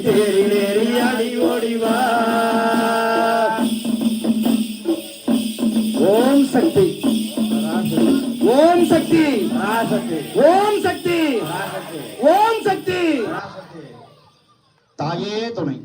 தேரிலேறி அடி ஓடிவா. ஓம் சக்தி, ஓம் சக்தி, ஓம் சக்தி, ஓம் சக்தி. தாயே துணை.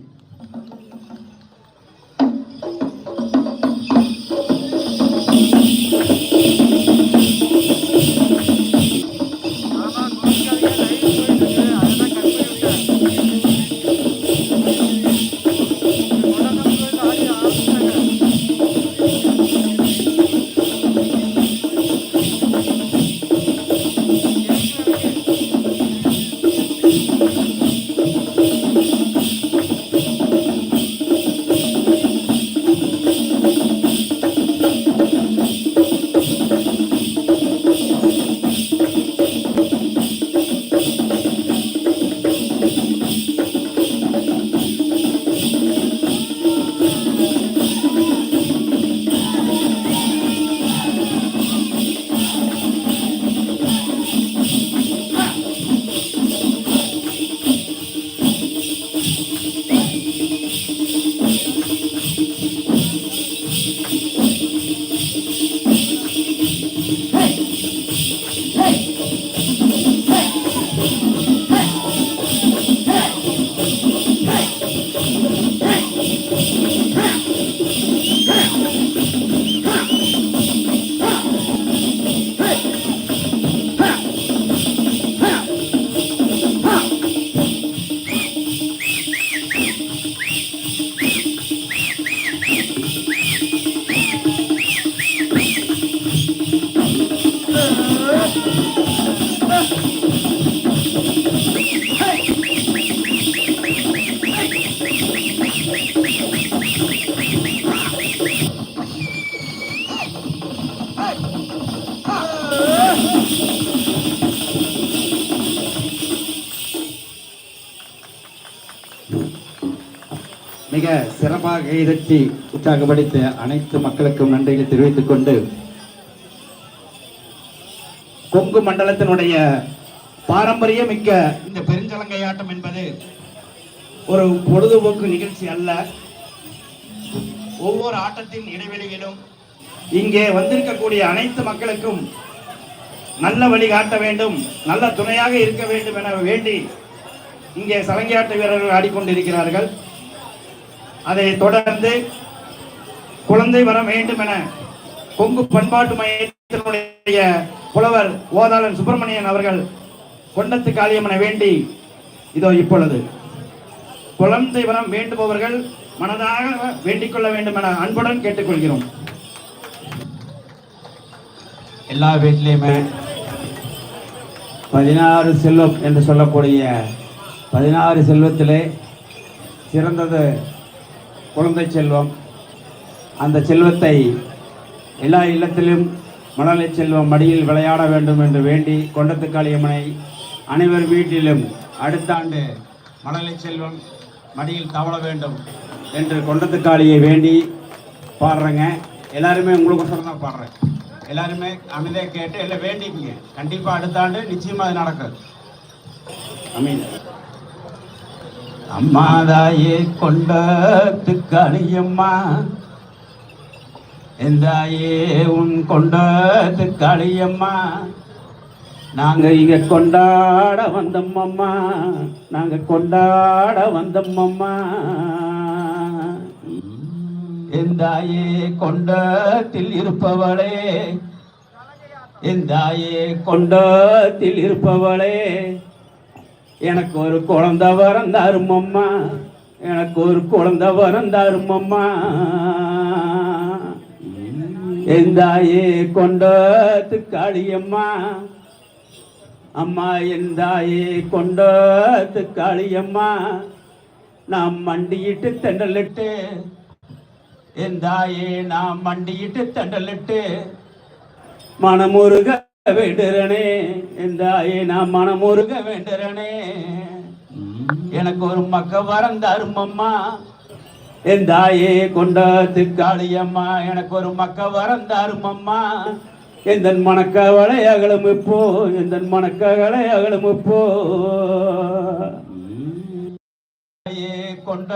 மிக சிறப்பாக கைதட்டி உற்சாகப்படுத்த அனைத்து மக்களுக்கும் நன்றிகளை தெரிவித்துக் கொண்டு, கொங்கு மண்டலத்தினுடைய பாரம்பரிய மிக்க இந்த பெருஞ்சலங்கையாட்டம் என்பது ஒரு பொழுதுபோக்கு நிகழ்ச்சி அல்ல. ஒவ்வொரு ஆட்டத்தின் இடைவெளியிலும் இங்கே வந்திருக்கக்கூடிய அனைத்து மக்களுக்கும் நல்ல வழிகாட்ட வேண்டும், நல்ல துணையாக இருக்க வேண்டும் என வேண்டி இங்கே சலங்கையாட்ட வீரர்கள் ஆடிக்கொண்டிருக்கிறார்கள். அதை தொடர்ந்து குழந்தை வர வேண்டும் என கொங்கு பண்பாட்டு மையத்தினுடைய புலவர் ஓதாளன் சுப்பிரமணியன் அவர்கள் கொண்டத்து காளியம்மனை வேண்டி இதோ இப்பொழுது குழந்தை வரம் வேண்டுபவர்கள் மனதாக வேண்டிக் கொள்ள வேண்டும் என அன்புடன் கேட்டுக்கொள்கிறோம். எல்லா வீட்டிலையுமே 16 செல்வம் என்று சொல்லக்கூடிய 16 செல்வத்திலே சிறந்தது குழந்தை செல்வம். அந்த செல்வத்தை எல்லா இல்லத்திலும் மழலை செல்வம் மடியில் விளையாட வேண்டும் என்று வேண்டி கொண்டத்து காளியம்மனை அனைவர் வீட்டிலும் அடுத்த ஆண்டு மழலை செல்வம் மடியில் தவழ வேண்டும் என்று கொண்டத்து காளியை வேண்டி பாடுறேங்க. எல்லாருமே உங்களுக்கு தான் பாடுறேன். எல்லாருமே அமைதியாக கேட்டு எல்லாம் வேண்டிக்குங்க. கண்டிப்பாக அடுத்த ஆண்டு நிச்சயமாக அது நடக்கும். அமீன். அம்மாதாயே கொண்டத்து காளியம்மா, எந்தாயே உன் கொண்டத்து காளியம்மா, நாங்க இங்க கொண்டாட வந்தோம்மா, நாங்க கொண்டாட வந்தோம்மா. எந்தாயே கொண்டத்தில் இருப்பவளே, எந்தாயே கொண்டத்தில் இருப்பவளே, எனக்கு ஒரு குழந்தை வரந்தாரும் அம்மா, எனக்கு ஒரு குழந்தை வரந்தாரும் அம்மா. எந்தாயே கொண்டத்து காளியம்மா, அம்மா எந்தாயே கொண்டத்து காளியம்மா, நாம் மண்டியிட்டு தண்டலிட்டு, எந்தாயே நாம் மண்டியிட்டு தண்டலிட்டு மனமுருக வேண்டுறனே, எந்தாயே நான் மனமுருக வேண்டுறனே. எனக்கு ஒரு மக்க வரந்தாரும் அம்மா, எந்தாயே கொண்டத்து காளியம்மா, எனக்கு ஒரு மக்க வரந்தாரும் அம்மா. எந்தன் மணக்கவளை அகலும் இப்போ, எந்தன் மணக்கவளை அகலும் இப்போ. கொண்ட